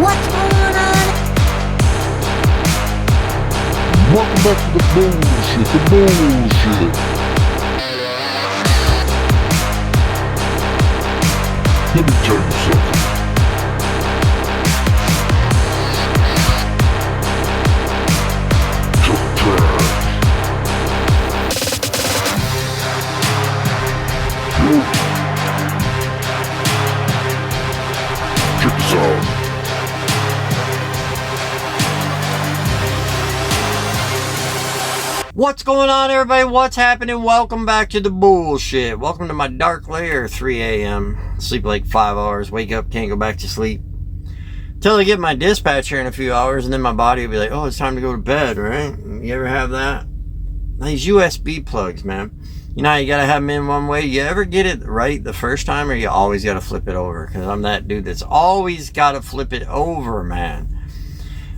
What's going on? Welcome back to the bullshit. Let me tell you something. Trucker trash. Check this out. What's going on, everybody? What's happening? Welcome back to the bullshit. Welcome to my dark lair. 3 a.m. Sleep like 5 hours. Wake up, can't go back to sleep. Till I get my dispatch here in a few hours, and then my body will be like, oh, it's time to go to bed, right? You ever have that? These USB plugs, man. You know how you gotta have them in one way? You ever get it right the first time, or you always gotta flip it over? Because I'm that dude that's always gotta flip it over, man.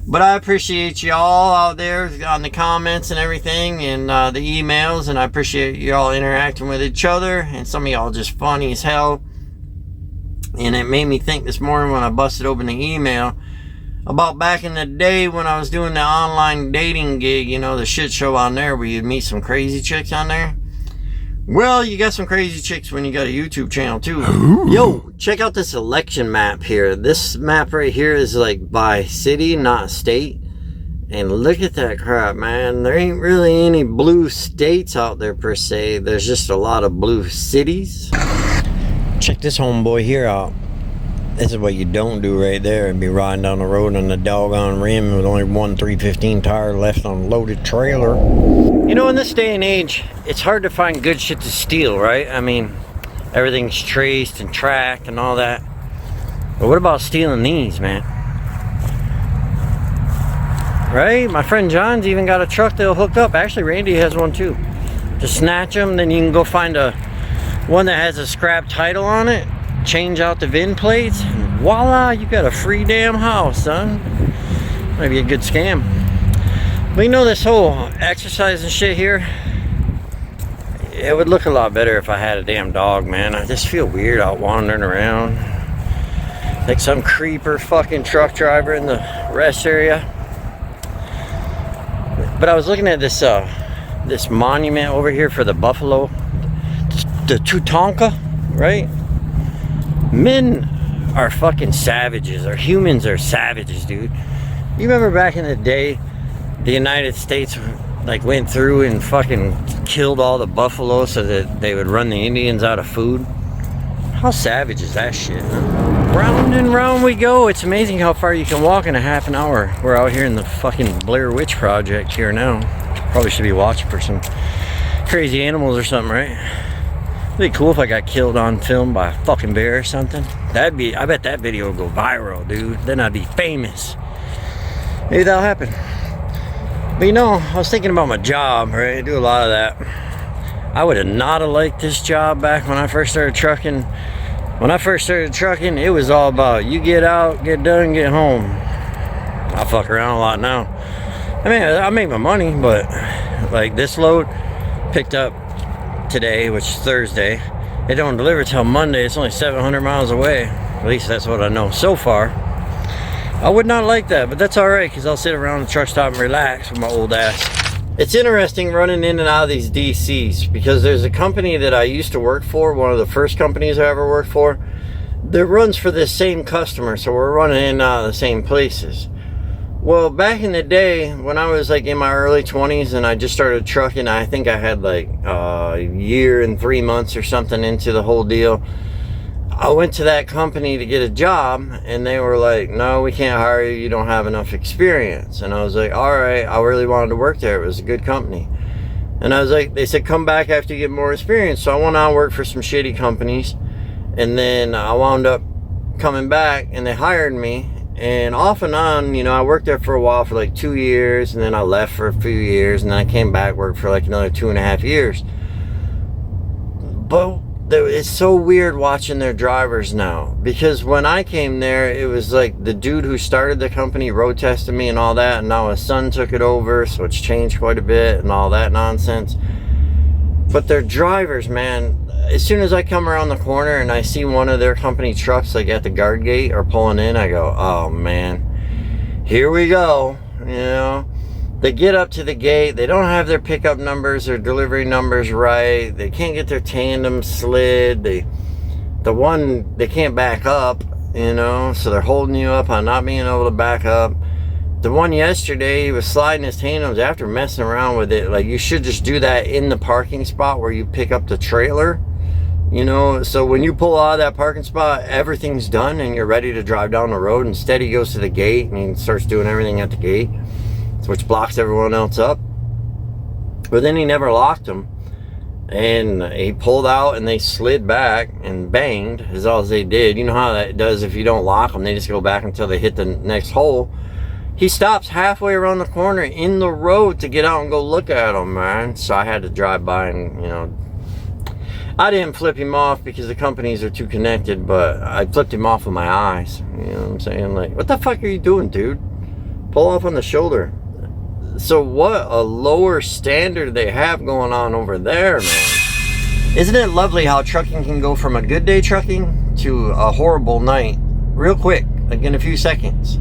But I appreciate y'all out there on the comments and everything, and the emails, and I appreciate y'all interacting with each other, and some of y'all just funny as hell. And it made me think this morning when I busted open the email about back in the day when I was doing the online dating gig, you know, the shit show on there where you'd meet some crazy chicks on there. Well, you got some crazy chicks when you got a YouTube channel too. Ooh. Yo, check out this election map here. This map right here is like by city, not state. And look at that crap, man. There ain't really any blue states out there per se. There's just a lot of blue cities. Check this homeboy here out. This is what you don't do right there. And be riding down the road on the doggone rim with only one 315 tire left on a loaded trailer. You know, in this day and age, it's hard to find good shit to steal, right? I mean, everything's traced and tracked and all that. But what about stealing these, man? Right? My friend John's even got a truck that'll hook up. Actually, Randy has one too. Just snatch them, then you can go find one that has a scrap title on it. Change out the VIN plates, and voila, you got a free damn house, son. Might be a good scam. But you know, this whole exercise and shit here, it would look a lot better if I had a damn dog, man. I just feel weird out wandering around like some creeper fucking truck driver in the rest area. But I was looking at this this monument over here for the buffalo, the Tutanka, right? Men are fucking savages, or humans are savages, dude. You remember back in the day, the United States like went through and fucking killed all the buffalo so that they would run the Indians out of food? How savage is that shit, huh? Round and round we go. It's amazing how far you can walk in a half an hour. We're out here in the fucking Blair Witch Project here now. Probably should be watching for some crazy animals or something, right? It'd be cool if I got killed on film by a fucking bear or something. I bet that video would go viral, dude. Then I'd be famous. Maybe that'll happen. But you know, I was thinking about my job, right? I do a lot of that. I would have not have liked this job back when I first started trucking. When I first started trucking, it was all about you get out, get done, get home. I fuck around a lot now. I mean, I make my money, but like this load picked up today, which is Thursday. It don't deliver till Monday. It's only 700 miles away. At least that's what I know so far. I would not like that, but that's all right, because I'll sit around the truck stop and relax with my old ass. It's interesting running in and out of these DCs, because there's a company that I used to work for, one of the first companies I ever worked for, that runs for this same customer, so we're running in and out of the same places. Well, back in the day, when I was like in my early 20s and I just started trucking, I think I had like a year and 3 months or something into the whole deal. I went to that company to get a job, and they were like, no, we can't hire you, you don't have enough experience. And I was like, all right, I really wanted to work there. It was a good company. And I was like, they said, come back after you get more experience. So I went on and worked for some shitty companies, and then I wound up coming back, and they hired me. And off and on, you know, I worked there for a while, for like 2 years, and then I left for a few years, and then I came back, worked for like another 2.5 years. But it's so weird watching their drivers now, because when I came there, it was like the dude who started the company road tested me and all that, and now his son took it over, so it's changed quite a bit and all that nonsense. But their drivers, man, as soon as I come around the corner and I see one of their company trucks like at the guard gate or pulling in, I go, oh man, here we go. You know, they get up to the gate, they don't have their pickup numbers or delivery numbers right, they can't get their tandem slid, they can't back up, you know, so they're holding you up on not being able to back up. The one yesterday, he was sliding his tandems after messing around with it. Like, you should just do that in the parking spot where you pick up the trailer, you know, so when you pull out of that parking spot, everything's done and you're ready to drive down the road. Instead, he goes to the gate and he starts doing everything at the gate, which blocks everyone else up. But then he never locked them, and he pulled out and they slid back and banged is all they did. You know how that does if you don't lock them, they just go back until they hit the next hole. He stops halfway around the corner in the road to get out and go look at him, man. So I had to drive by and, you know, I didn't flip him off because the companies are too connected, but I flipped him off with my eyes. You know what I'm saying? Like, what the fuck are you doing, dude? Pull off on the shoulder. So what a lower standard they have going on over there, man. Isn't it lovely how trucking can go from a good day trucking to a horrible night real quick, like in a few seconds?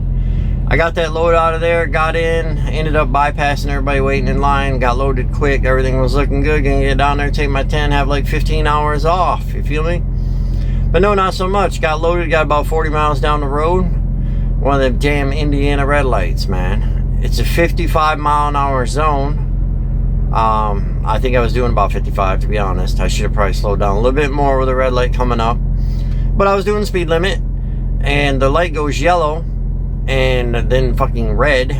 I got that load out of there, got in, ended up bypassing everybody waiting in line, got loaded quick, everything was looking good, gonna get down there, take my 10, have like 15 hours off, you feel me? But no, not so much. Got loaded, got about 40 miles down the road, one of the damn Indiana red lights, man. It's a 55 mile an hour zone. I think I was doing about 55, to be honest. I should have probably slowed down a little bit more with the red light coming up, but I was doing speed limit, and the light goes yellow and then fucking red.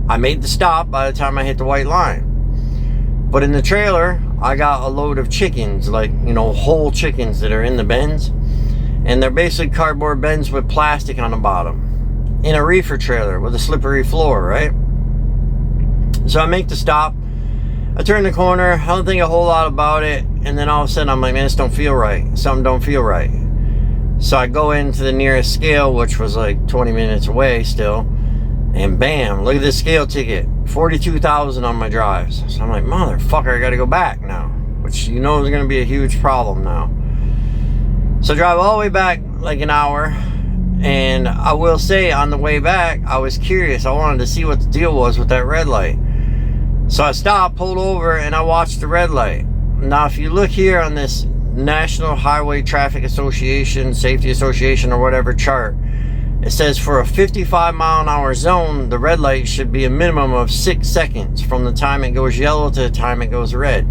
I made the stop by the time I hit the white line. But in the trailer, I got a load of chickens, like, you know, whole chickens that are in the bins. And they're basically cardboard bins with plastic on the bottom. In a reefer trailer with a slippery floor, right? So I make the stop. I turn the corner. I don't think a whole lot about it. And then all of a sudden, I'm like, man, this don't feel right. Something don't feel right. So I go into the nearest scale, which was like 20 minutes away still, and bam, look at this scale ticket, 42,000 on my drives. So I'm like, motherfucker, I gotta go back now, which you know is gonna be a huge problem now. So I drive all the way back like an hour, and I will say on the way back, I was curious. I wanted to see what the deal was with that red light. So I stopped, pulled over, and I watched the red light. Now, if you look here on this National Highway Traffic Association, Safety Association, or whatever chart, it says for a 55 mile an hour zone, the red light should be a minimum of 6 seconds from the time it goes yellow to the time it goes red.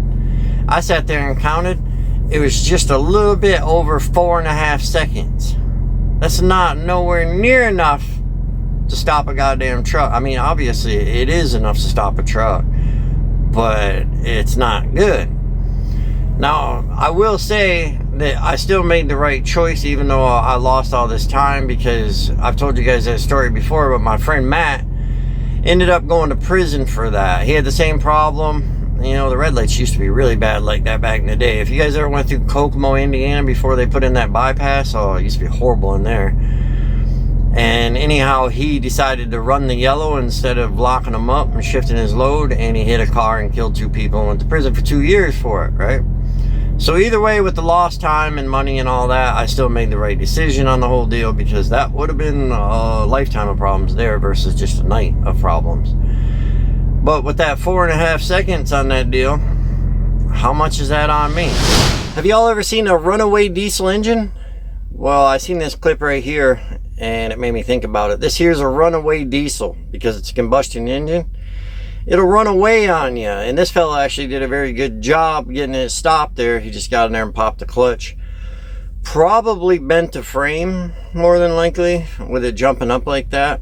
I sat there and counted. It was just a little bit over 4.5 seconds. That's not nowhere near enough to stop a goddamn truck. I mean, obviously it is enough to stop a truck, but it's not good. Now, I will say that I still made the right choice, even though I lost all this time, because I've told you guys that story before, but my friend Matt ended up going to prison for that. He had the same problem. You know, the red lights used to be really bad like that back in the day. If you guys ever went through Kokomo, Indiana before they put in that bypass, oh, it used to be horrible in there. And anyhow, he decided to run the yellow instead of blocking them up and shifting his load, and he hit a car and killed 2 people and went to prison for 2 years for it, right? So either way, with the lost time and money and all that, I still made the right decision on the whole deal, because that would have been a lifetime of problems there versus just a night of problems. But with that 4.5 seconds on that deal, how much is that on me? Have y'all ever seen a runaway diesel engine? Well, I seen this clip right here, and it made me think about it. This here's a runaway diesel, because it's a combustion engine. It'll run away on you, and this fella actually did a very good job getting it stopped there. He just got in there and popped the clutch. Probably bent the frame, more than likely, with it jumping up like that.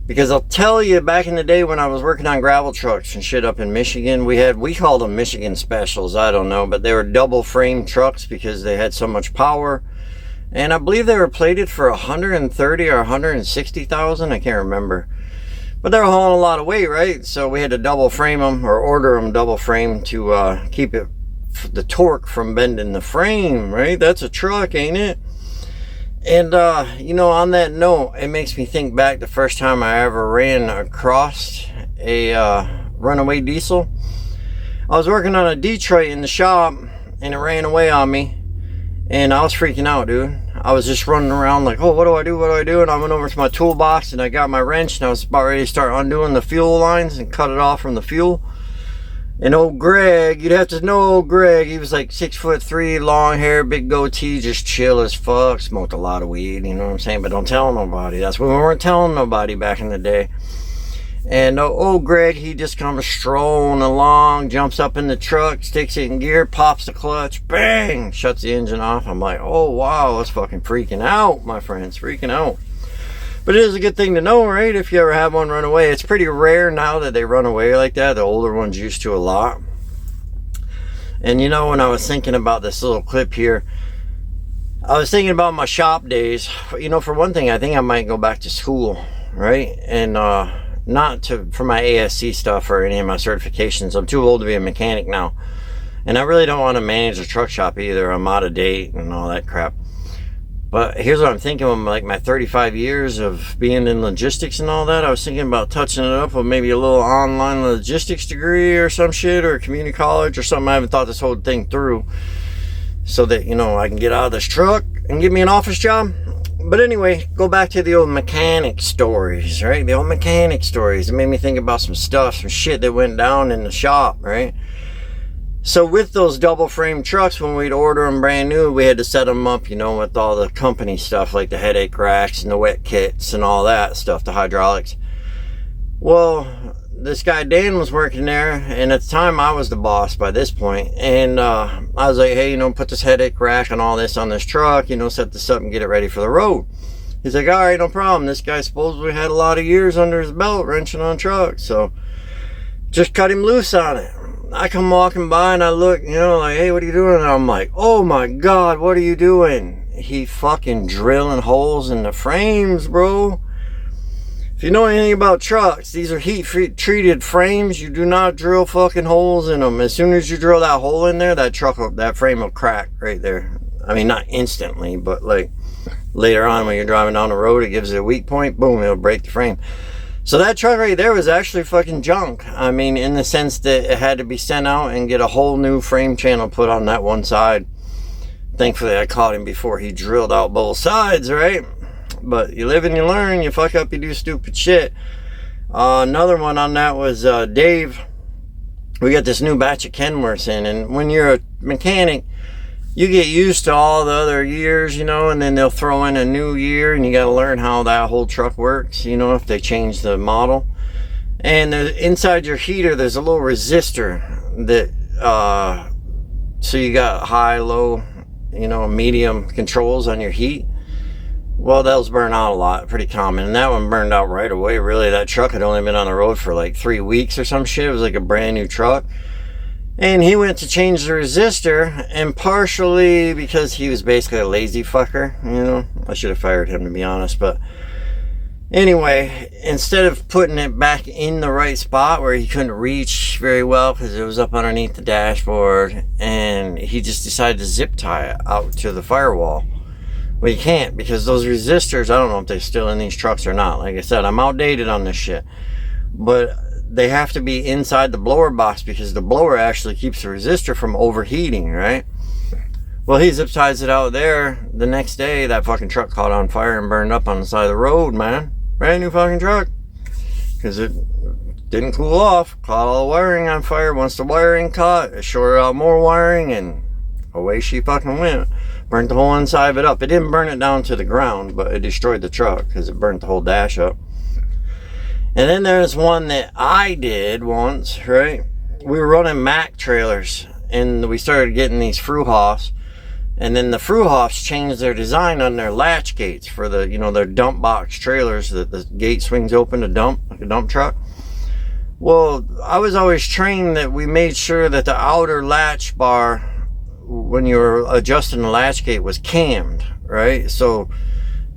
Because I'll tell you, back in the day when I was working on gravel trucks and shit up in Michigan, we called them Michigan Specials, I don't know, but they were double frame trucks because they had so much power. And I believe they were plated for 130 or 160,000, I can't remember. But they're hauling a lot of weight, right? So we had to double frame them, or order them double frame, to keep the torque from bending the frame, right? That's a truck, ain't it? And, you know, on that note, it makes me think back the first time I ever ran across a runaway diesel. I was working on a Detroit in the shop, and it ran away on me. And I was freaking out, dude. I was just running around like, oh, what do I do? What do I do? And I went over to my toolbox and I got my wrench and I was about ready to start undoing the fuel lines and cut it off from the fuel. And old Greg, you'd have to know old Greg. He was like 6'3", long hair, big goatee, just chill as fuck. Smoked a lot of weed, you know what I'm saying? But don't tell nobody. That's when we weren't telling nobody back in the day. And old Greg, he just comes strolling along, jumps up in the truck, sticks it in gear, pops the clutch, bang, shuts the engine off. I'm like, oh wow, that's fucking freaking out, my friends, freaking out. But it is a good thing to know, right? If you ever have one run away. It's pretty rare now that they run away like that. The older ones used to a lot. And you know, when I was thinking about this little clip here, I was thinking about my shop days. You know, for one thing, I think I might go back to school, right? And not for my ASC stuff or any of my certifications. I'm too old to be a mechanic now. And I really don't want to manage a truck shop either. I'm out of date and all that crap. But here's what I'm thinking of, like my 35 years of being in logistics and all that. I was thinking about touching it up with maybe a little online logistics degree or some shit, or a community college or something. I haven't thought this whole thing through, so that, you know, I can get out of this truck and get me an office job. But anyway, go back to the old mechanic stories, right? The old mechanic stories. It made me think about some stuff, some shit that went down in the shop, right? So with those double frame trucks, when we'd order them brand new, we had to set them up, you know, with all the company stuff like the headache racks and the wet kits and all that stuff, the hydraulics. Well, this guy Dan was working there, and at the time I was the boss by this point, and I was like, hey, you know, put this headache rack and all this on this truck, you know, set this up and get it ready for the road. He's like, all right, no problem. This guy supposedly had a lot of years under his belt wrenching on trucks, so just cut him loose on it. I come walking by and I look, you know, like, hey, what are you doing? And I'm like, oh my God, what are you doing? He fucking drilling holes in the frames, bro. If you know anything about trucks, these are heat-treated frames. You do not drill fucking holes in them. As soon as you drill that hole in there, that frame will crack right there. I mean, not instantly, but like later on when you're driving down the road, it gives it a weak point, boom, it'll break the frame. So that truck right there was actually fucking junk. I mean, in the sense that it had to be sent out and get a whole new frame channel put on that one side. Thankfully, I caught him before he drilled out both sides, right? But you live and you learn. You fuck up, you do stupid shit. Another one on that was Dave. We got this new batch of Kenworths in, and when you're a mechanic, you get used to all the other years, you know, and then they'll throw in a new year and you got to learn how that whole truck works, you know, if they change the model. And inside your heater, there's a little resistor that, so you got high, low, you know, medium controls on your heat. Well, those burn out a lot, pretty common. And that one burned out right away, really. That truck had only been on the road for like 3 weeks or some shit. It was like a brand new truck. And he went to change the resistor, and partially because he was basically a lazy fucker, you know. I should have fired him, to be honest. But anyway, instead of putting it back in the right spot where he couldn't reach very well because it was up underneath the dashboard, and he just decided to zip tie it out to the firewall. Well, you can't, because those resistors, I don't know if they're still in these trucks or not. Like I said, I'm outdated on this shit. But they have to be inside the blower box because the blower actually keeps the resistor from overheating, right? Well, he zip ties it out there. The next day, that fucking truck caught on fire and burned up on the side of the road, man. Brand new fucking truck. Because it didn't cool off. Caught all the wiring on fire. Once the wiring caught, it shorted out more wiring, and away she fucking went. Burnt the whole inside of it up. It didn't burn it down to the ground, but it destroyed the truck because it burnt the whole dash up. And then there's one that I did once, right? We were running Mack trailers, and we started getting these Fruhoffs. And then the Fruhoffs changed their design on their latch gates for the, you know, their dump box trailers that the gate swings open to dump, like a dump truck. Well, I was always trained that we made sure that the outer latch bar, when you were adjusting the latch gate, was cammed, right? So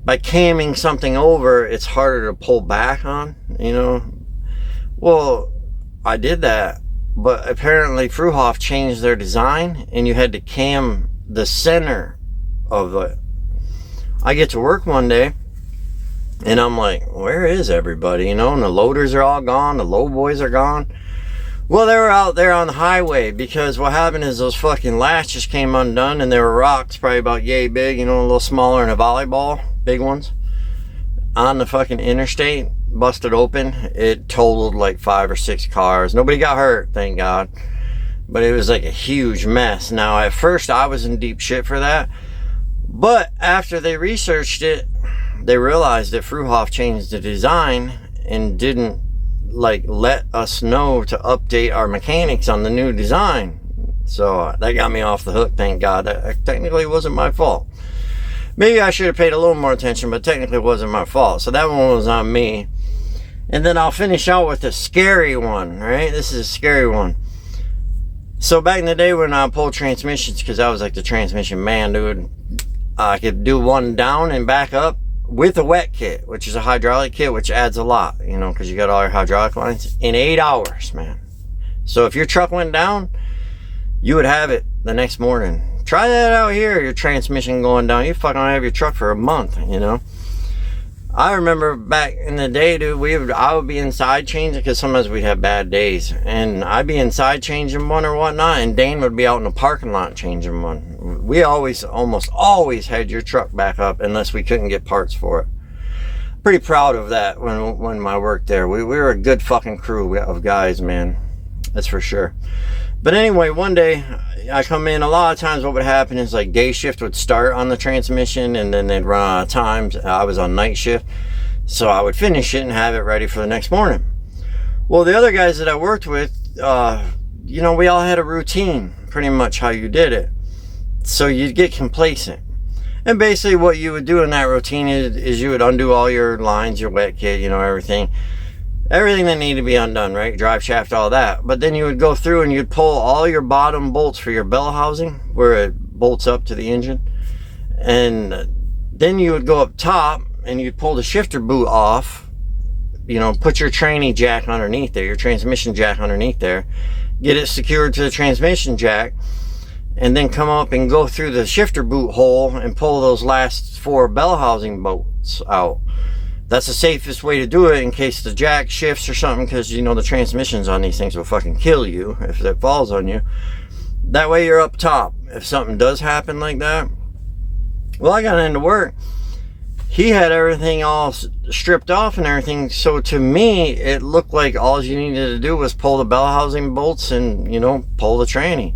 by camming something over, it's harder to pull back on, you know. Well, I did that, but apparently Fruhoff changed their design, and you had to cam the center of it. I get to work one day, and I'm like, where is everybody, you know? And the loaders are all gone, the low boys are gone. Well, they were out there on the highway because what happened is those fucking latches came undone and there were rocks probably about yay big, you know, a little smaller than a volleyball, big ones, on the fucking interstate, busted open. It totaled like 5 or 6 cars. Nobody got hurt, thank God. But it was like a huge mess. Now, at first, I was in deep shit for that. But after they researched it, they realized that Fruhoff changed the design and didn't like let us know to update our mechanics on the new design. So that got me off the hook, thank God. That technically wasn't my fault. Maybe I should have paid a little more attention, but technically it wasn't my fault. So that one was on me. And then I'll finish out with a scary one, right? This is a scary one. So back in the day when I pulled transmissions, because I was like the transmission man, dude, I could do one down and back up with a wet kit, which is a hydraulic kit, which adds a lot, you know, because you got all your hydraulic lines in 8 hours, man. So if your truck went down, you would have it the next morning. Try that out here, your transmission going down. You fucking have your truck for a month, you know. I remember back in the day, dude, I would be inside changing, because sometimes we'd have bad days, and I'd be inside changing one or whatnot, and Dane would be out in the parking lot changing one. We almost always had your truck back up unless we couldn't get parts for it. Pretty proud of that when I worked there. We were a good fucking crew of guys, man. That's for sure. But anyway, one day I come in. A lot of times what would happen is like day shift would start on the transmission and then they'd run out of time. I was on night shift, so I would finish it and have it ready for the next morning. Well, the other guys that I worked with, you know, we all had a routine, pretty much how you did it. So you'd get complacent. And basically what you would do in that routine is you would undo all your lines, your wet kit, you know, everything that needed to be undone, right? Drive shaft, all that. But then you would go through and you'd pull all your bottom bolts for your bell housing, where it bolts up to the engine. And then you would go up top and you'd pull the shifter boot off, you know, put your tranny jack underneath there, your transmission jack underneath there, get it secured to the transmission jack, and then come up and go through the shifter boot hole and pull those last 4 bell housing bolts out. That's the safest way to do it in case the jack shifts or something, because you know the transmissions on these things will fucking kill you if it falls on you. That way you're up top if something does happen like that. Well, I got into work. He had everything all stripped off and everything, so to me it looked like all you needed to do was pull the bell housing bolts and, you know, pull the tranny.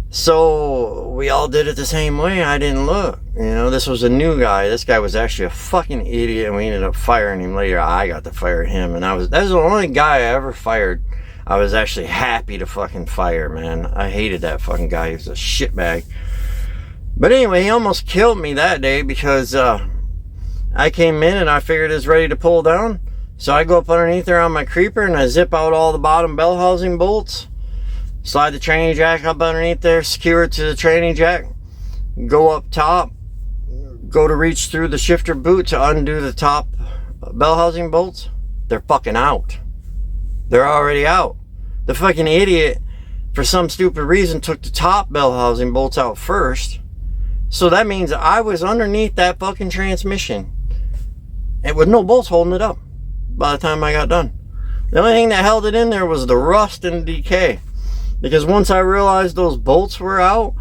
So we all did it the same way. I didn't look, you know. This was a new guy. This guy was actually a fucking idiot, and we ended up firing him later. I got to fire him, and that was the only guy I ever fired. I was actually happy to fucking fire, man. I hated that fucking guy. He was a shitbag. But anyway, he almost killed me that day because I came in and I figured it was ready to pull down. So I go up underneath there on my creeper and I zip out all the bottom bell housing bolts. Slide the tranny jack up underneath there, secure it to the tranny jack, go up top, go to reach through the shifter boot to undo the top bell housing bolts. They're fucking out. They're already out. The fucking idiot, for some stupid reason, took the top bell housing bolts out first. So that means I was underneath that fucking transmission and with no bolts holding it up by the time I got done. The only thing that held it in there was the rust and decay. Because once I realized those bolts were out,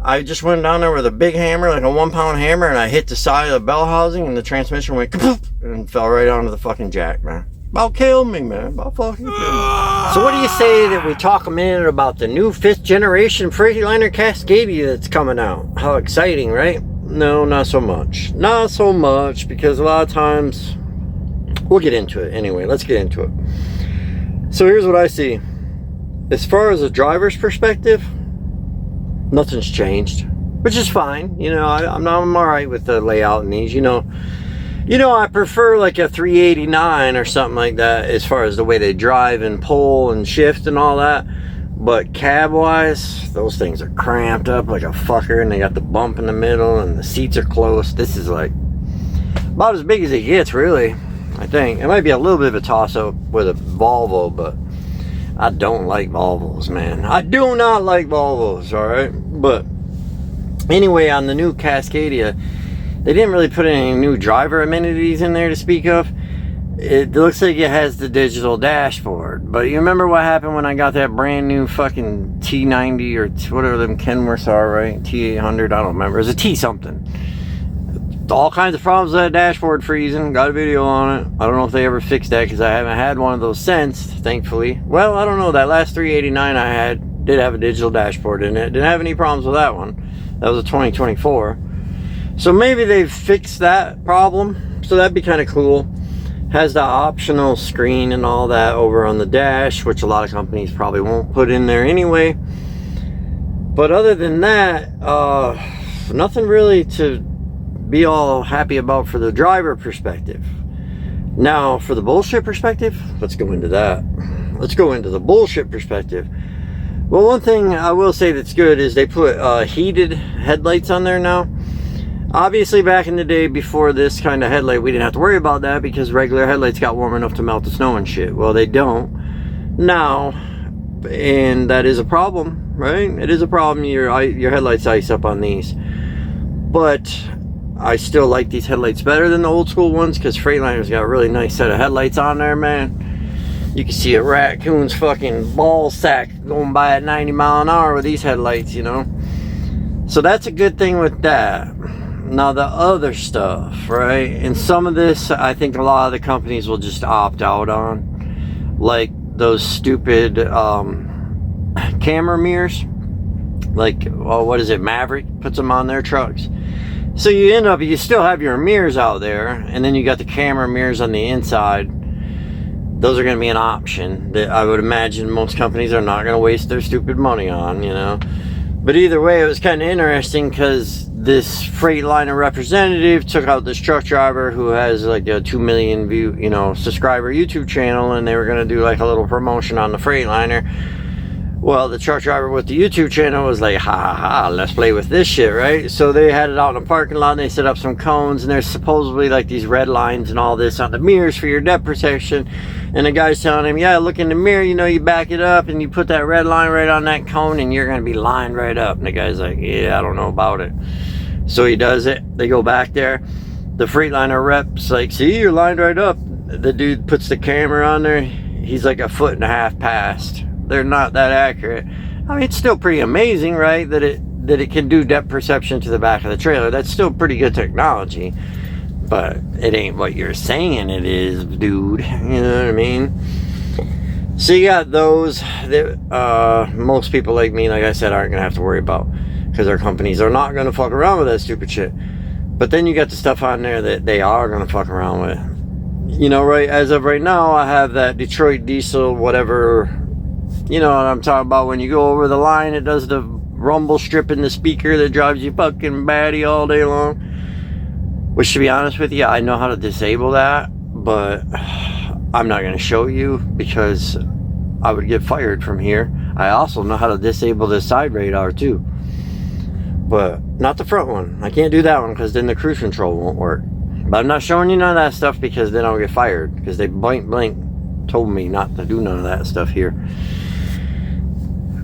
I just went down there with a big hammer, like a 1-pound hammer, and I hit the side of the bell housing, and the transmission went kapoof and fell right onto the fucking jack, man. About killed me, man. About fucking killed me. So what do you say that we talk a minute about the new 5th generation Freightliner Cascadia that's coming out? How exciting, right? No, not so much. Not so much, because a lot of times, we'll get into it anyway. Let's get into it. So here's what I see. As far as a driver's perspective, nothing's changed, which is fine. You know, I'm all right with the layout in these. You know, I prefer like a 389 or something like that as far as the way they drive and pull and shift and all that. But cab-wise, those things are cramped up like a fucker, and they got the bump in the middle, and the seats are close. This is like about as big as it gets, really. I think it might be a little bit of a toss-up with a Volvo, but I don't like Volvos, man. I do not like Volvos, alright? But anyway, on the new Cascadia, they didn't really put any new driver amenities in there to speak of. it looks like it has the digital dashboard. But you remember what happened when I got that brand new fucking T90 or whatever them Kenworths are, right? T800, I don't remember. It was a T something. All kinds of problems with that dashboard freezing. Got a video on it. I don't know if they ever fixed that because I haven't had one of those since, thankfully. Well, I don't know. That last 389 I had did have a digital dashboard in it. Didn't have any problems with that one. That was a 2024. So maybe they've fixed that problem. So that'd be kind of cool. Has the optional screen and all that over on the dash, which a lot of companies probably won't put in there anyway. But other than that, nothing really to be all happy about for the driver perspective. Now, for the bullshit perspective, let's go into that. Let's go into the bullshit perspective. Well, one thing I will say that's good is they put heated headlights on there now. Obviously, back in the day before this kind of headlight, we didn't have to worry about that because regular headlights got warm enough to melt the snow and shit. Well, they don't now, and that is a problem, right? It is a problem. Your headlights ice up on these. But I still like these headlights better than the old school ones because Freightliner's got a really nice set of headlights on there, man. You can see a raccoon's fucking ball sack going by at 90 mile an hour with these headlights, you know. So that's a good thing with that. Now the other stuff, right? And some of this, I think a lot of the companies will just opt out on. Like those stupid camera mirrors. Like, well, what is it? Maverick puts them on their trucks. So you end up, you still have your mirrors out there, and then you got the camera mirrors on the inside. Those are going to be an option that I would imagine most companies are not going to waste their stupid money on, you know. But either way, it was kind of interesting because this Freightliner representative took out this truck driver who has like a 2 million view, you know, subscriber YouTube channel, and they were going to do like a little promotion on the Freightliner. Well, the truck driver with the YouTube channel was like, ha ha ha, let's play with this shit, right? So they had it out in the parking lot and they set up some cones, and there's supposedly like these red lines and all this on the mirrors for your depth protection. And the guy's telling him, yeah, look in the mirror, you know, you back it up and you put that red line right on that cone and you're going to be lined right up. And the guy's like, yeah, I don't know about it. So he does it. They go back there. The Freightliner rep's like, see, you're lined right up. The dude puts the camera on there. He's like 1.5 feet past. They're not that accurate. I mean, it's still pretty amazing, right? That it can do depth perception to the back of the trailer. That's still pretty good technology. But it ain't what you're saying it is, dude. You know what I mean? So you got those that most people like me, like I said, aren't going to have to worry about. Because our companies are not going to fuck around with that stupid shit. But then you got the stuff on there that they are going to fuck around with. You know, right? As of right now, I have that Detroit diesel, whatever. You know what I'm talking about. When you go over the line, it does the rumble strip in the speaker that drives you fucking batty all day long. Which, to be honest with you, I know how to disable that. But I'm not going to show you because I would get fired from here. I also know how to disable the side radar too. But not the front one. I can't do that one because then the cruise control won't work. But I'm not showing you none of that stuff because then I'll get fired. Because they blank told me not to do none of that stuff here.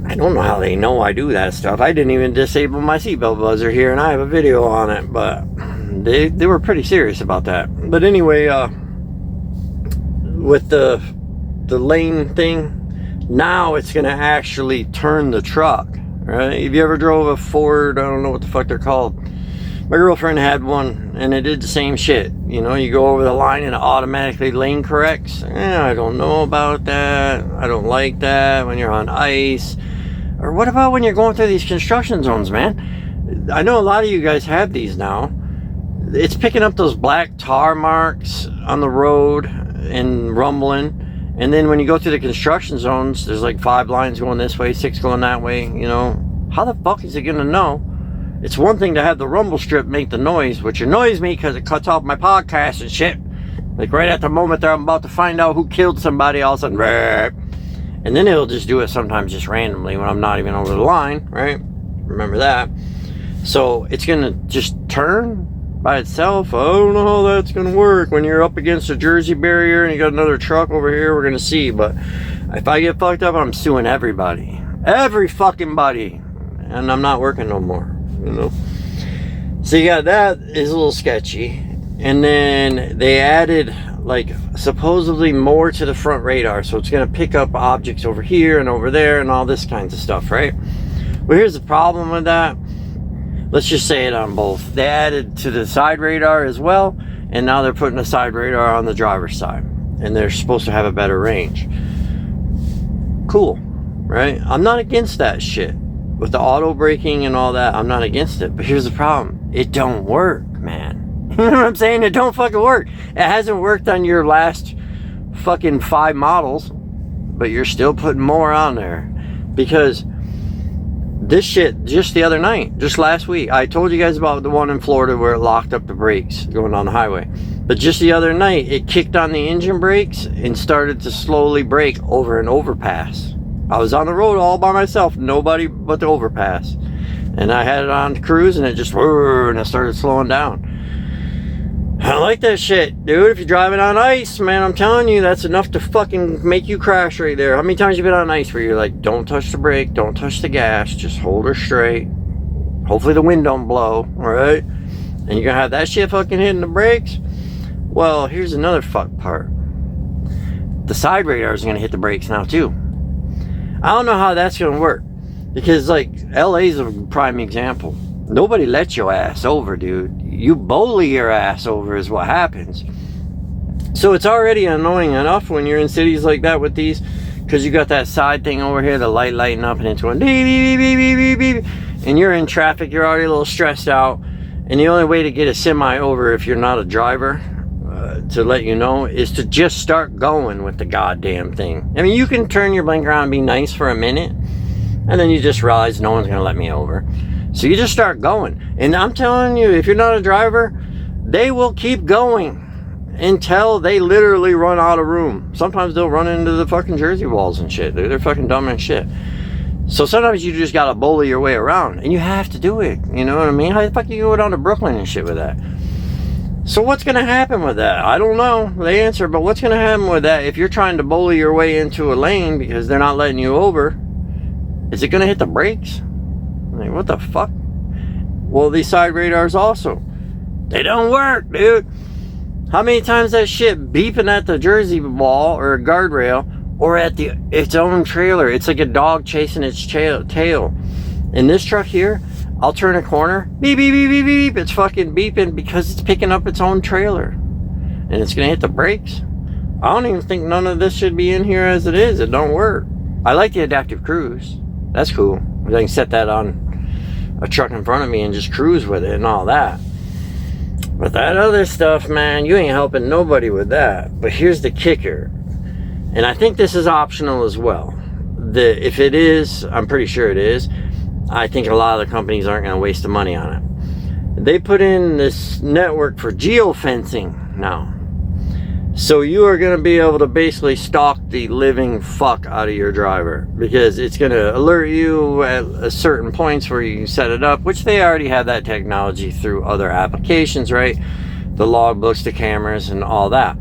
I don't know how they know I do that stuff. I didn't even disable my seatbelt buzzer here, and I have a video on it, but they were pretty serious about that. But anyway, with the lane thing, now it's going to actually turn the truck, right? Have you ever drove a Ford? I don't know what the fuck they're called. My girlfriend had one, and it did the same shit. You know, you go over the line and it automatically lane corrects. I don't know about that. I don't like that when you're on ice. Or what about when you're going through these construction zones, man? I know a lot of you guys have these now. It's picking up those black tar marks on the road and rumbling. And then when you go through the construction zones, there's like 5 lines going this way, 6 going that way, you know. How the fuck is it going to know? It's one thing to have the rumble strip make the noise, which annoys me because it cuts off my podcast and shit. Like right at the moment that I'm about to find out who killed somebody, all of a sudden, rrr. And then it'll just do it sometimes just randomly when I'm not even over the line, right? Remember that. So it's going to just turn by itself. I don't know how that's going to work. When you're up against a Jersey barrier and you got another truck over here, we're going to see. But if I get fucked up, I'm suing everybody. Every fucking body. And I'm not working no more, you know? So you got that is a little sketchy. And then they added like supposedly more to the front radar, so it's going to pick up objects over here and over there and all this kinds of stuff, right? Well, here's the problem with that. Let's just say it on both. They added to the side radar as well, and now they're putting a side radar on the driver's side, and they're supposed to have a better range. Cool, right? I'm not against that shit. With the auto braking and all that, I'm not against it. But here's the problem. It don't work, man. You know what I'm saying? It don't fucking work. It hasn't worked on your last fucking 5 models, but you're still putting more on there. Because this shit, just the other night, just last week, I told you guys about the one in Florida where it locked up the brakes going on the highway. But just the other night, it kicked on the engine brakes and started to slowly brake over an overpass. I was on the road all by myself, nobody but the overpass. And I had it on cruise and it just, and it started slowing down. I don't like that shit, dude. If you're driving on ice, man, I'm telling you, that's enough to fucking make you crash right there. How many times you been on ice where you're like, don't touch the brake, don't touch the gas, just hold her straight. Hopefully the wind don't blow, alright? And you're gonna have that shit fucking hitting the brakes? Well, here's another fuck part. The side radar is gonna hit the brakes now too. I don't know how that's gonna work. Because like, LA's a prime example. Nobody lets your ass over, dude. You bully your ass over is what happens. So it's already annoying enough when you're in cities like that with these, because you got that side thing over here, the light lighting up and it's going beep, beep, beep, beep, beep, beep, beep. And you're in traffic, you're already a little stressed out. And the only way to get a semi over if you're not a driver, to let you know, is to just start going with the goddamn thing. I mean, you can turn your blinker on and be nice for a minute, and then you just realize no one's going to let me over. So you just start going. And I'm telling you, if you're not a driver, they will keep going until they literally run out of room. Sometimes they'll run into the fucking Jersey walls and shit. They're fucking dumb and shit. So sometimes you just gotta bully your way around. And you have to do it. You know what I mean? How the fuck you go down to Brooklyn and shit with that? So what's gonna happen with that? I don't know the answer, but what's gonna happen with that if you're trying to bully your way into a lane because they're not letting you over? Is it gonna hit the brakes? Like, what the fuck? Well, these side radars also, they don't work, dude. How many times that shit beeping at the Jersey wall or a guardrail or at its own trailer? It's like a dog chasing its tail. In this truck here, I'll turn a corner, beep, beep, beep, beep, beep. It's fucking beeping because it's picking up its own trailer. And it's gonna hit the brakes. I don't even think none of this should be in here as it is. It don't work. I like the adaptive cruise. That's cool. I can set that on a truck in front of me and just cruise with it and all that. But that other stuff, man, you ain't helping nobody with that. But here's the kicker, and I think this is optional as well. If it is, I'm pretty sure it is, I think a lot of the companies aren't going to waste the money on it. They put in this network for geofencing now. So you are going to be able to basically stalk the living fuck out of your driver, because it's going to alert you at a certain points where you set it up, which they already have that technology through other applications, right? The logbooks, the cameras, and all that.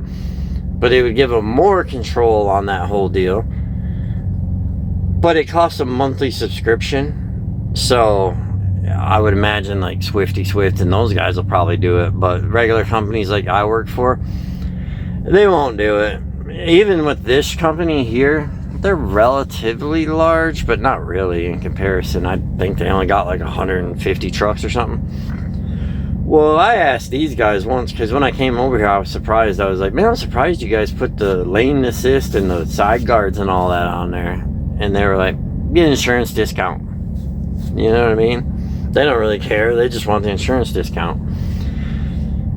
But it would give them more control on that whole deal. But it costs a monthly subscription. So I would imagine like Swifty Swift and those guys will probably do it. But regular companies like I work for, they won't do it. Even with this company here, they're relatively large, but not really in comparison. I think they only got like 150 trucks or something. Well, I asked these guys once, because when I came over here, I was surprised. I was like, man, I'm surprised you guys put the lane assist and the side guards and all that on there. And they were like, get an insurance discount. You know what I mean? They don't really care. They just want the insurance discount.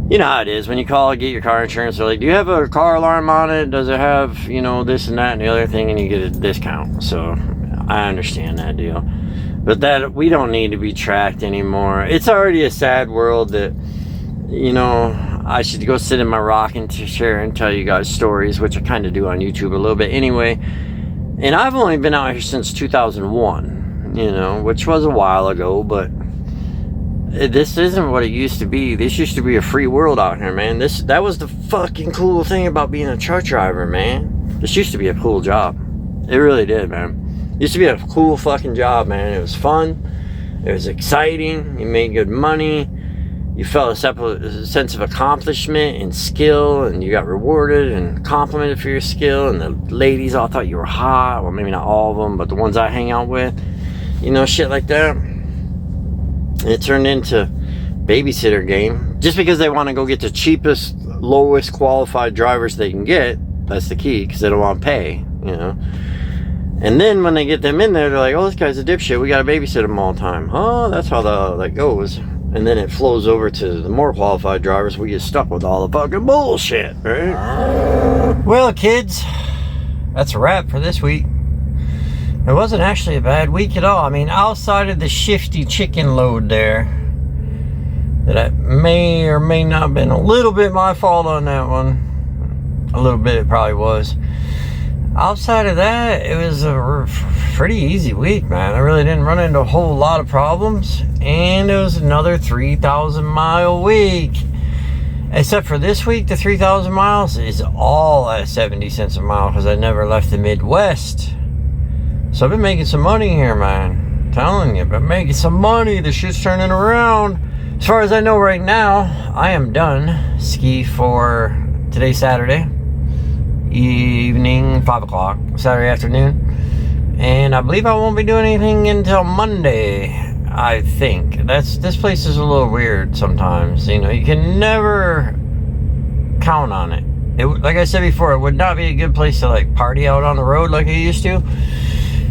You know how it is when you call get your car insurance. They're like, do you have a car alarm on it? Does it have, you know, this and that and the other thing? And you get a discount. So I understand that deal. But that we don't need to be tracked anymore. It's already a sad world that, you know, I should go sit in my rocking chair and tell you guys stories, which I kind of do on YouTube a little bit anyway. And I've only been out here since 2001, you know, which was a while ago, but this isn't what it used to be. This used to be a free world out here, man. That was the fucking cool thing about being a truck driver, man. This used to be a cool job. It really did, man. It used to be a cool fucking job, man. It was fun. It was exciting. You made good money. you felt a sense of accomplishment and skill, and you got rewarded and complimented for your skill, and the ladies all thought you were hot. Well, maybe not all of them, but the ones I hang out with, you know, shit like that. And it turned into babysitter game, just because they want to go get the cheapest, lowest qualified drivers they can get. That's the key, because they don't want to pay, you know. And then when they get them in there, they're like, oh, this guy's a dipshit, we gotta babysit him all the time. Oh, that's how that goes. And then it flows over to the more qualified drivers. We get stuck with all the fucking bullshit, right? Well, kids, that's a wrap for this week. It wasn't actually a bad week at all. I mean, outside of the shifty chicken load there, that may or may not have been a little bit my fault on that one. A little bit it probably was. Outside of that, it was a pretty easy week, man. I really didn't run into a whole lot of problems. And it was another 3,000 mile week. Except for this week, the 3,000 miles is all at 70 cents a mile because I never left the Midwest. So I've been making some money here, man. I'm telling you, been making some money. The shit's turning around. As far as I know right now, I am done ski for today's Saturday evening, 5 o'clock, Saturday afternoon. And I believe I won't be doing anything until Monday, I think. This place is a little weird sometimes. You know, you can never count on it. Like I said before, it would not be a good place to like party out on the road like I used to.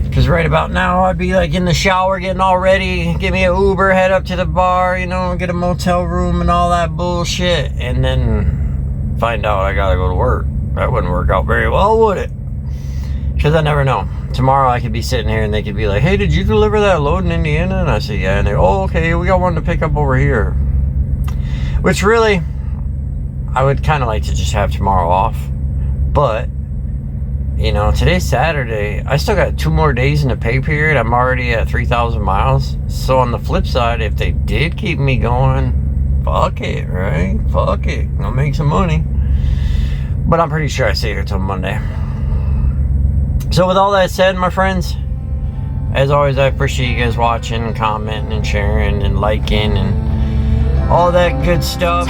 Because right about now, I'd be like in the shower getting all ready, give me an Uber, head up to the bar, you know, get a motel room and all that bullshit. And then find out I gotta go to work. That wouldn't work out very well, would it? Because I never know. Tomorrow I could be sitting here and they could be like, hey, did you deliver that load in Indiana? And I say, yeah. And they go, oh, okay, we got one to pick up over here. Which really, I would kind of like to just have tomorrow off. But, you know, today's Saturday. I still got 2 more days in the pay period. I'm already at 3,000 miles. So on the flip side, if they did keep me going, fuck it, right? Fuck it. I'll make some money. But I'm pretty sure I stay here till Monday. So with all that said, my friends, as always, I appreciate you guys watching and commenting and sharing and liking and all that good stuff.